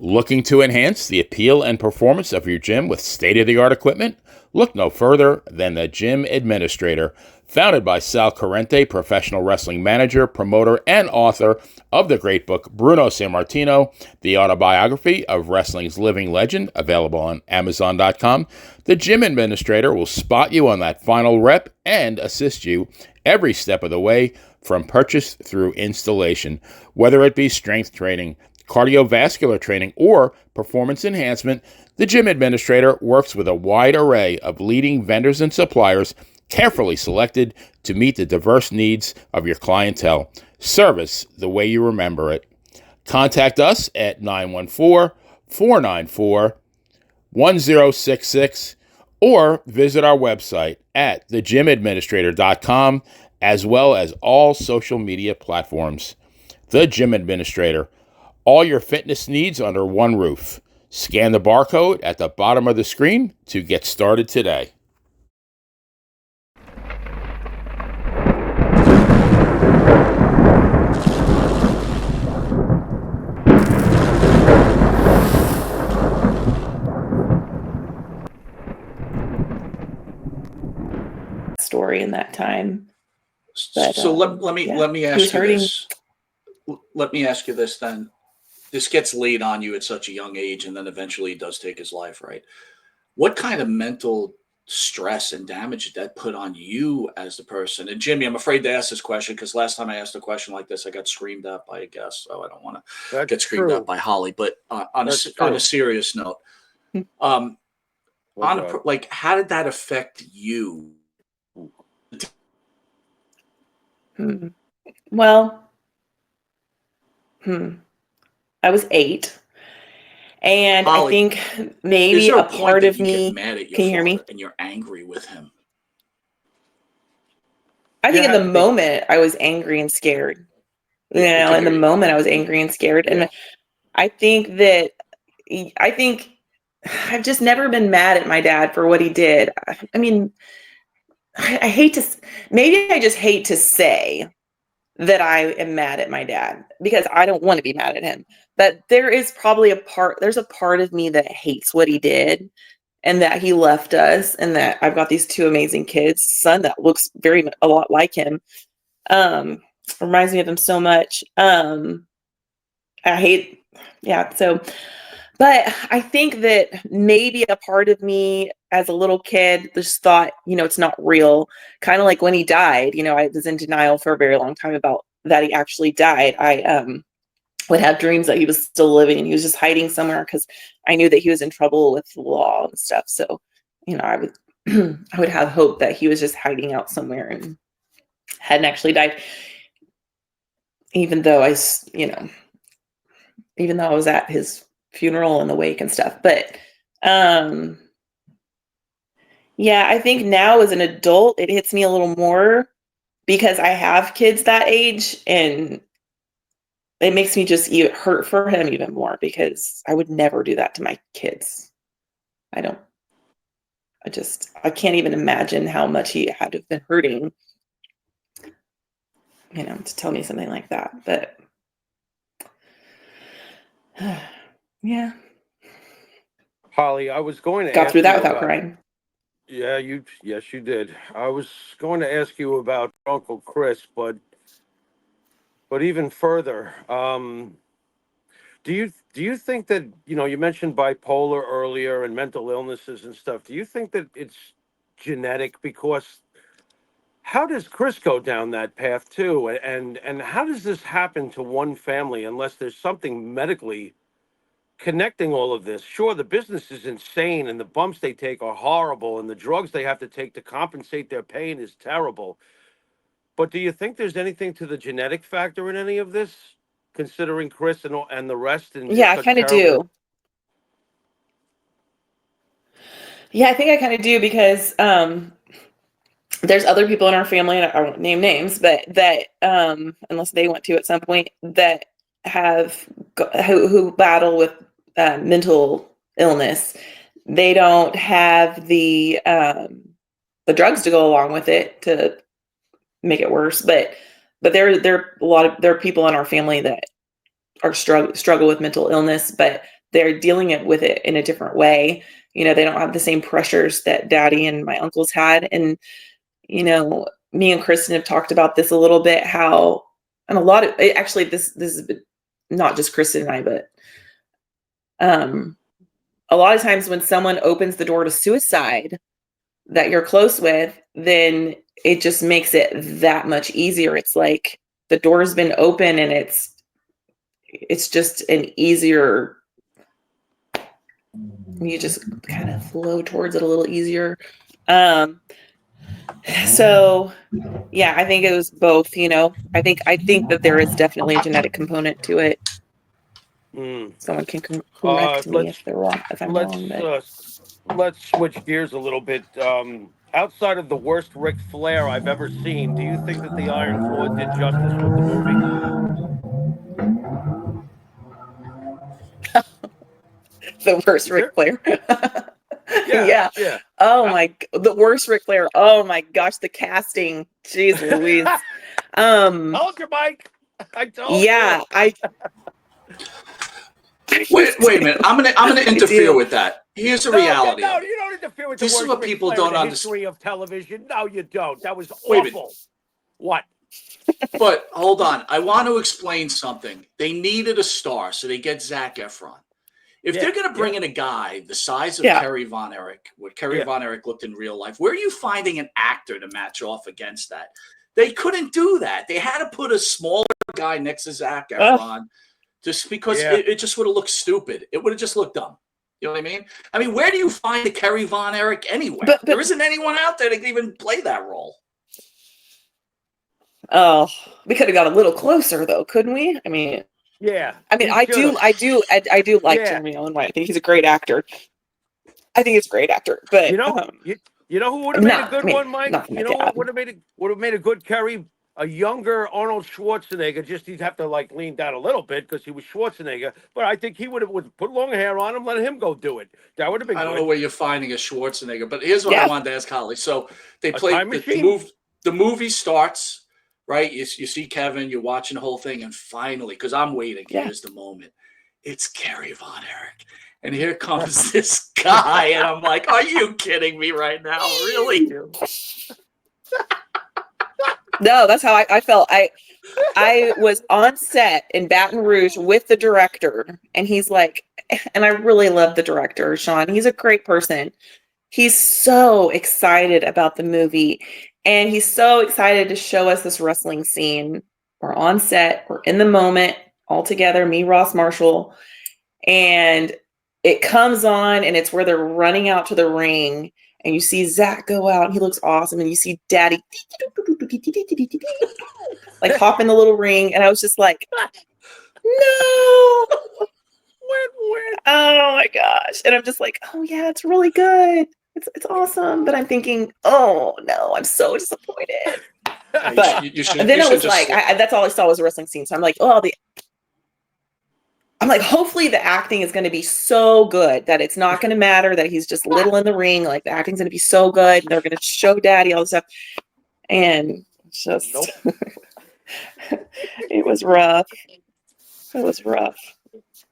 Looking to enhance the appeal and performance of your gym with state-of-the-art equipment? Look no further than the Gym Administrator. Founded by Sal Corrente, professional wrestling manager, promoter, and author of the great book Bruno Sammartino, the autobiography of wrestling's living legend, available on Amazon.com, the Gym Administrator will spot you on that final rep and assist you every step of the way from purchase through installation, whether it be strength training, cardiovascular training, or performance enhancement. The Gym Administrator works with a wide array of leading vendors and suppliers, carefully selected to meet the diverse needs of your clientele. Service the way you remember it. Contact us at 914-494-1066 or visit our website at thegymadministrator.com, as well as all social media platforms. The Gym Administrator. All your fitness needs under one roof. Scan the barcode at the bottom of the screen to get started today. Story in that time. But, so let me ask you this. Let me ask you this then. This gets laid on you at such a young age, and then eventually he does take his life, right? What kind of mental stress and damage did that put on you as the person? And Jimmy, I'm afraid to ask this question because last time I asked a question like this, I got screamed at by a guest, so I don't want to get screamed at by Holly. But on a serious note, how did that affect you? Well, I was 8, and Holly, I think maybe a part of me. Can you hear me? And you're angry with him. I think in the moment I was angry and scared. In the moment I was angry and scared, and I think I've just never been mad at my dad for what he did. I mean, I hate to. Maybe I just hate to say that I am mad at my dad because I don't want to be mad at him. But there's a part of me that hates what he did and that he left us and that I've got these 2 amazing kids, son that looks a lot like him. Reminds me of him so much. But I think that maybe a part of me as a little kid just thought, it's not real. Kind of like when he died, I was in denial for a very long time about that he actually died. I would have dreams that he was still living and he was just hiding somewhere because I knew that he was in trouble with the law and stuff. So, I would I would have hope that he was just hiding out somewhere and hadn't actually died. Even though I was at his funeral and the wake and stuff. But I think now as an adult it hits me a little more because I have kids that age, and it makes me just hurt for him even more because I would never do that to my kids. I can't even imagine how much he had to have been hurting, to tell me something like that. But yeah. Holly, I was going to got ask through that you without crying. Yeah, yes, you did. I was going to ask you about Uncle Chris, but even further, do you think that, you mentioned bipolar earlier and mental illnesses and stuff. Do you think that it's genetic? Because how does Chris go down that path too? And how does this happen to one family unless there's something medically connecting all of this? Sure, the business is insane and the bumps they take are horrible and the drugs they have to take to compensate their pain is terrible. But do you think there's anything to the genetic factor in any of this, considering Chris and the rest? And yeah, I kind of do. Yeah, I think I kind of do because there's other people in our family, and I won't name names, but that unless they want to at some point, that who battle with mental illness. They don't have the drugs to go along with it to make it worse. But there are people in our family that are struggle with mental illness, but they're dealing with it in a different way. You know, they don't have the same pressures that daddy and my uncles had. And, you know, me and Kristen have talked about this a little bit, how, and a lot of, actually, this is not just Kristen and I, but a lot of times when someone opens the door to suicide that you're close with, then it just makes it that much easier. It's like the door's been open and it's just an easier, you just kind of flow towards it a little easier. So yeah, I think it was both, you know. I think that there is definitely a genetic component to it. Someone can correct me if they're wrong, if I'm wrong. But let's switch gears a little bit. Outside of the worst Ric Flair I've ever seen, do you think that the Iron Claw did justice with the movie? The worst Ric Flair. Yeah. Oh the worst Ric Flair. Oh my gosh, the casting. Jeez Louise. Told you, Mike. I told you. Wait a minute. I'm gonna interfere with that. Here's the reality. No, you don't interfere with the This is worst what Ric people Flair don't in the understand. history of television. No, you don't. That was Wait a minute. awful. What? But hold on. I want to explain something. They needed a star, so they get Zac Efron. If they're going to bring in a guy the size of Kerry Von Erich, what Kerry Von Erich looked in real life, where are you finding an actor to match off against that? They couldn't do that. They had to put a smaller guy next to Zac Efron just because it just would have looked stupid. It would have just looked dumb. You know what I mean? I mean, where do you find a Kerry Von Erich anywhere? But there isn't anyone out there that can even play that role. Oh, we could have got a little closer though, couldn't we? I mean, I do like Jim Leone. I think he's a great actor. I think he's a great actor. But you know who would have made a good one, Mike? You know what would have made a good Kerry? A younger Arnold Schwarzenegger. Just he'd have to like lean down a little bit because he was Schwarzenegger. But I think he would put long hair on him, let him go do it. That would have been. I don't know where you're finding a Schwarzenegger, but here's what I wanted to ask Holly. So they play the movie starts. Right, you see Kevin, you're watching the whole thing, and finally, because I'm waiting, here's the moment. It's Kerry Von Erich, and here comes this guy, and I'm like, "Are you kidding me right now? Really?" No, that's how I felt. I was on set in Baton Rouge with the director, and he's like, and I really love the director, Sean. He's a great person. He's so excited about the movie. And he's so excited to show us this wrestling scene. We're on set. We're in the moment all together, me, Ross Marshall. And it comes on, and it's where they're running out to the ring. And you see Zac go out. And he looks awesome. And you see Daddy like hop in the little ring. And I was just like, no. Oh, my gosh. And I'm just like, oh, yeah, it's really good. It's awesome, but I'm thinking, oh no, I'm so disappointed. But and then it was like, that's all I saw was a wrestling scene. So I'm like, hopefully the acting is going to be so good that it's not going to matter that he's just little in the ring. Like the acting's going to be so good. They're going to show Daddy all this stuff, and just it was rough. It was rough.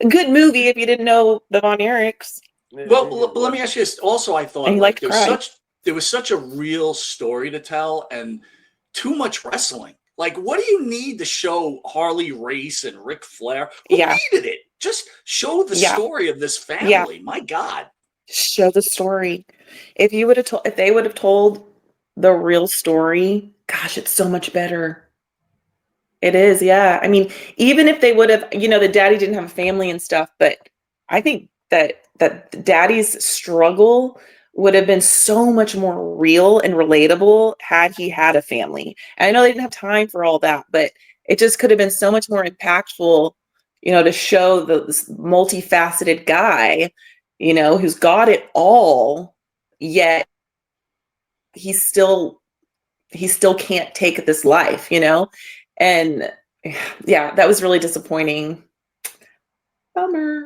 A good movie if you didn't know the Von Erichs. Well, let me ask you this. Also, I thought like, there was such a real story to tell and too much wrestling. Like, what do you need to show Harley Race and Ric Flair? Who needed it? Just show the story of this family. My God. Show the story. If they would have told the real story, gosh, it's so much better. It is, yeah. I mean, even if they would have, the daddy didn't have a family and stuff, but I think that Daddy's struggle would have been so much more real and relatable had he had a family. And I know they didn't have time for all that, but it just could have been so much more impactful, to show this multifaceted guy, who's got it all, yet he still can't take this life, and yeah, that was really disappointing. Bummer.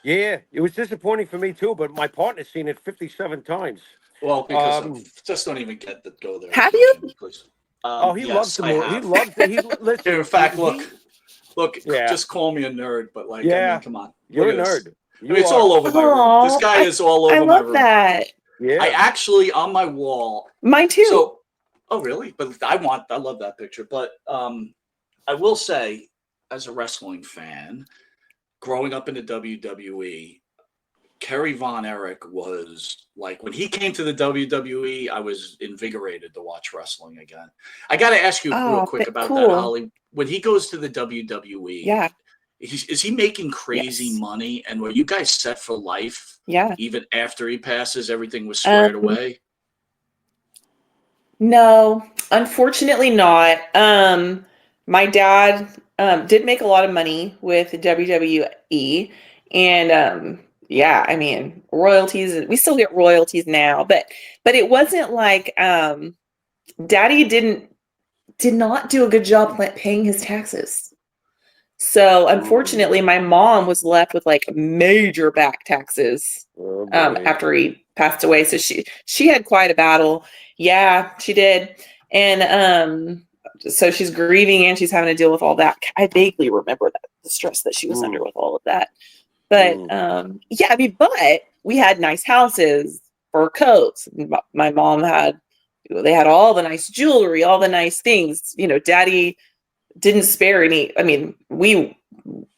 Yeah, it was disappointing for me too, but my partner's seen it 57 times. Well, because just don't even get to go there. Have you? He loves the movie. He loves it. Listen, in fact, look, Look, just call me a nerd, but like, I mean, come on. You're a nerd. It's all over my room. This guy is all over my room. I love that. Yeah. I actually, on my wall. Mine too. So, oh, really? But I love that picture. But I will say, as a wrestling fan, growing up in the WWE, Kerry Von Erich was like, when he came to the WWE, I was invigorated to watch wrestling again. I got to ask you real quick about that, Holly. When he goes to the WWE, is he making crazy money? And were you guys set for life? Yeah. Even after he passes, everything was squared away? No, unfortunately not. My dad did make a lot of money with WWE, and yeah, I mean, royalties, we still get royalties now, but it wasn't like Daddy did not do a good job paying his taxes. So unfortunately, my mom was left with like major back taxes after he passed away. So she had quite a battle. Yeah, she did. And so she's grieving and she's having to deal with all that. I vaguely remember that, the stress that she was under with all of that. But yeah, I mean, but we had nice houses, fur coats. My mom they had all the nice jewelry, all the nice things. You know, Daddy didn't spare any. I mean, we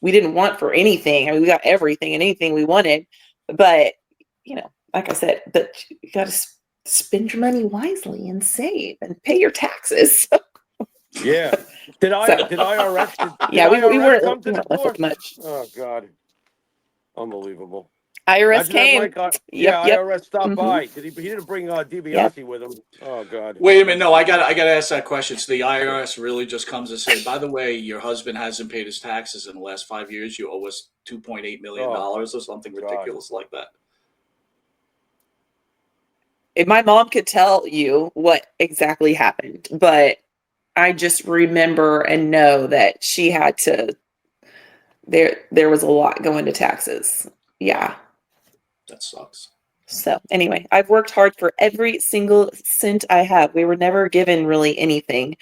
didn't want for anything. I mean, we got everything and anything we wanted. But, you know, like I said, but you got to spend your money wisely and save and pay your taxes. Yeah. Did IRS? Yeah, we weren't come to the left with much. Oh God. Unbelievable. IRS came. IRS stopped by. He didn't bring DiBiase with him. Oh God. Wait a minute. No, I gotta ask that question. So the IRS really just comes and say, by the way, your husband hasn't paid his taxes in the last 5 years. You owe us $2.8 million or something ridiculous like that. If my mom could tell you what exactly happened, but I just remember and know that she had to. There was a lot going to taxes. Yeah. That sucks. So anyway, I've worked hard for every single cent I have. We were never given really anything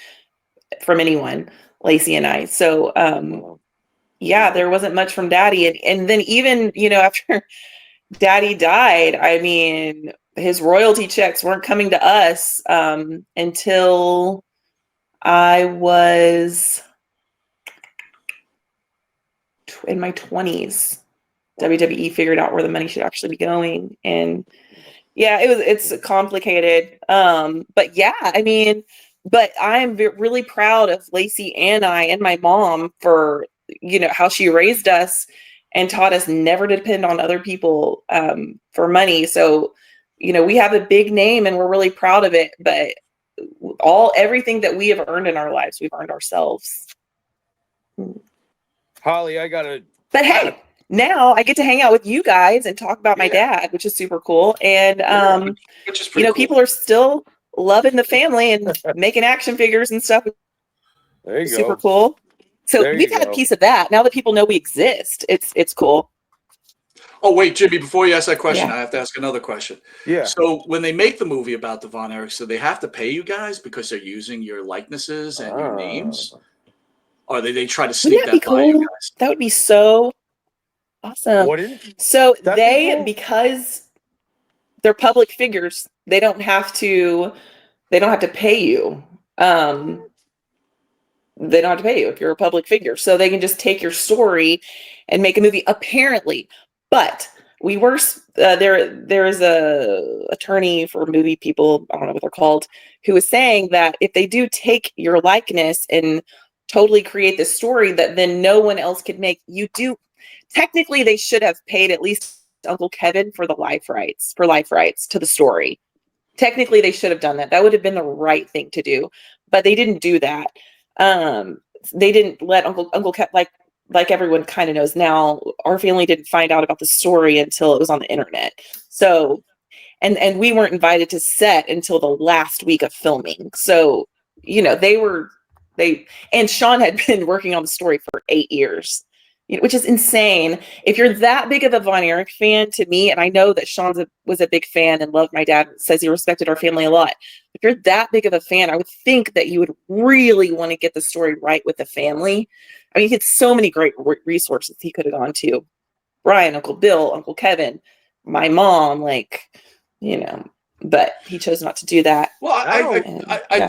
from anyone, Lacey and I. So yeah, there wasn't much from Daddy. And then even, you know, after Daddy died, I mean, his royalty checks weren't coming to us until I was in my 20s. WWE figured out where the money should actually be going. And yeah, it's complicated. But yeah, I mean, but I'm really proud of Lacey and I and my mom for, you know, how she raised us and taught us never to depend on other people for money. So, you know, we have a big name and we're really proud of it, but everything that we have earned in our lives, we've earned ourselves. Holly, but hey, now I get to hang out with you guys and talk about my dad, which is super cool. And, which is you know, cool. people are still loving the family and making action figures and stuff. There you go. Super cool. So we've had a piece of that. Now that people know we exist, it's cool. Oh, wait, Jimmy, before you ask that question, I have to ask another question. Yeah. So when they make the movie about the Von Erichs, do they have to pay you guys because they're using your likenesses and your names? Or they try to sneak that by you guys? That would be so awesome. So because they're public figures, they don't have to pay you. They don't have to pay you if you're a public figure. So they can just take your story and make a movie, apparently. But we were there is a attorney for movie people, I don't know what they're called, who was saying that if they do take your likeness and totally create this story that then no one else could make, technically they should have paid at least Uncle Kevin for life rights to the story. Technically they should have done that. That would have been the right thing to do, but they didn't do that. They didn't let Uncle Kevin, like everyone kind of knows now, our family didn't find out about the story until it was on the internet. So, and we weren't invited to set until the last week of filming. So, you know, and Sean had been working on the story for 8 years. which is insane. If you're that big of a Von Erich fan to me, and I know that Sean was a big fan and loved my dad, says he respected our family a lot. If you're that big of a fan, I would think that you would really want to get the story right with the family. I mean, he had so many great resources he could have gone to. Brian, Uncle Bill, Uncle Kevin, my mom, like, but he chose not to do that. Well, I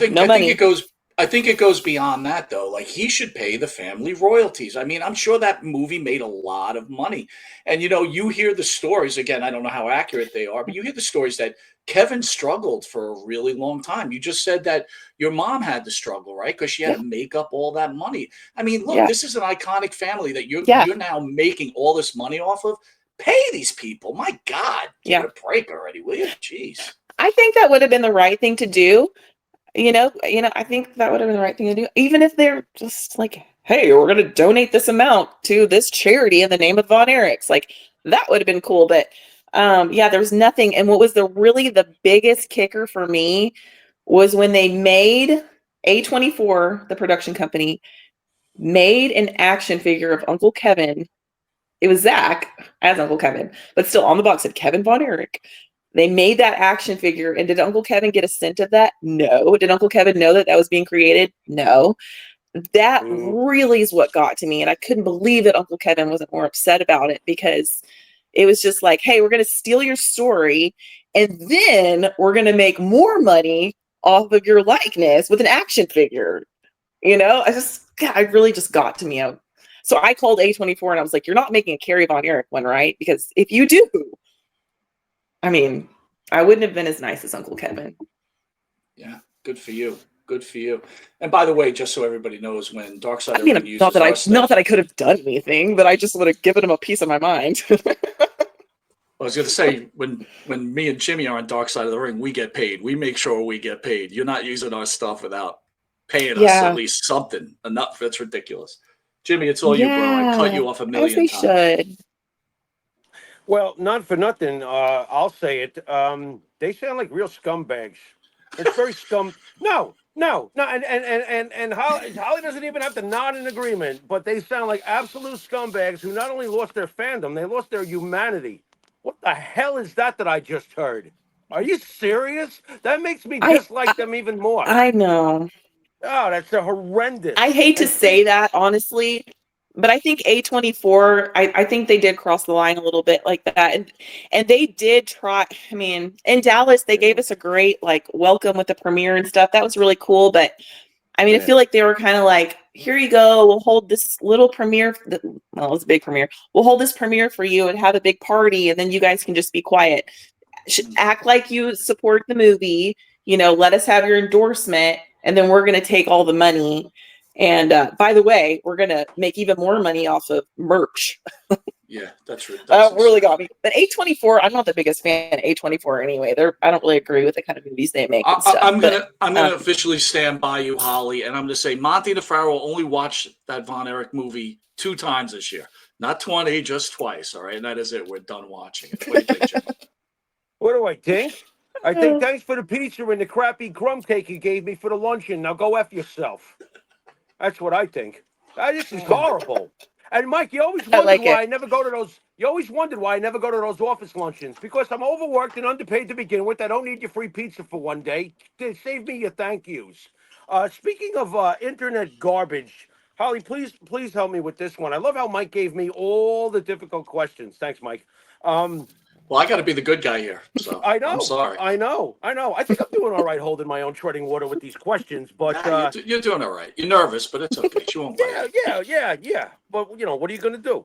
think it goes beyond that, though. Like, he should pay the family royalties. I mean, I'm sure that movie made a lot of money. And, you hear the stories, again, I don't know how accurate they are, but you hear the stories that Kevin struggled for a really long time. You just said that your mom had to struggle, right? Because she had to make up all that money. I mean, look, this is an iconic family that you're now making all this money off of. Pay these people. My God. Give it a break already, will you? Jeez. I think that would have been the right thing to do. I think that would have been the right thing to do, even if they're just like, hey, we're going to donate this amount to this charity in the name of Von Erichs. Like, that would have been cool. But there was nothing. And what was the biggest kicker for me was when they made A24, the production company, made an action figure of Uncle Kevin. It was Zach as Uncle Kevin, but still on the box said Kevin Von Erich. They made that action figure, and did Uncle Kevin get a cent of that? No. Did Uncle Kevin know that was being created? No. That really is what got to me, and I couldn't believe that Uncle Kevin wasn't more upset about it, because it was just like, hey, we're going to steal your story, and then we're going to make more money off of your likeness with an action figure. I really just got to me. So I called A24 and I was like, you're not making a Kerry Von Erich one, right? Because if you do, I mean, I wouldn't have been as nice as Uncle Kevin. Yeah, good for you. Good for you. And by the way, just so everybody knows, when Dark Side of the Ring uses not that I could have done anything, but I just would have given him a piece of my mind. I was going to say, when me and Jimmy are on Dark Side of the Ring, we get paid. We make sure we get paid. You're not using our stuff without paying us at least something. Enough. That's ridiculous. Jimmy, it's all you, bro. I cut you off a million times. Should. Well, not for nothing. I'll say it. They sound like real scumbags. It's very scum. No. And Holly doesn't even have to nod in agreement, but they sound like absolute scumbags who not only lost their fandom, they lost their humanity. What the hell is that I just heard? Are you serious? That makes me dislike them even more. I know. Oh, that's horrendous. I hate to say that, honestly, but I think A24, I think they did cross the line a little bit like that. And they did try. I mean, in Dallas, they gave us a great welcome with the premiere and stuff. That was really cool. But I mean, I feel like they were kind of like, here you go. We'll hold this little premiere. Well, it was a big premiere. We'll hold this premiere for you and have a big party. And then you guys can just be quiet. Act like you support the movie. Let us have your endorsement. And then we're going to take all the money. And by the way, we're going to make even more money off of merch. Yeah, that's true. That really got me. But A24, I'm not the biggest fan of A24 anyway. I don't really agree with the kind of movies they make and stuff. I'm gonna officially stand by you, Holly, and I'm gonna say Monty DeFaro only watched that Von Erich movie 2 times this year. Not 20, just twice. All right, and that is it. We're done watching it. What do you think, Jim? What do I think? I think thanks for the pizza and the crappy crumb cake you gave me for the luncheon. Now go F yourself. That's what I think. This is horrible. And Mike, you always wondered why I never go to those. You always wondered why I never go to those office luncheons, because I'm overworked and underpaid to begin with. I don't need your free pizza for one day. Save me your thank yous. Speaking of internet garbage, Holly, please help me with this one. I love how Mike gave me all the difficult questions. Thanks, Mike. Well, I got to be the good guy here, so I know. I'm sorry. I know. I think I'm doing all right holding my own treading water with these questions, but you're doing all right. You're nervous, but it's okay. She won't bite. Yeah. But what are you going to do?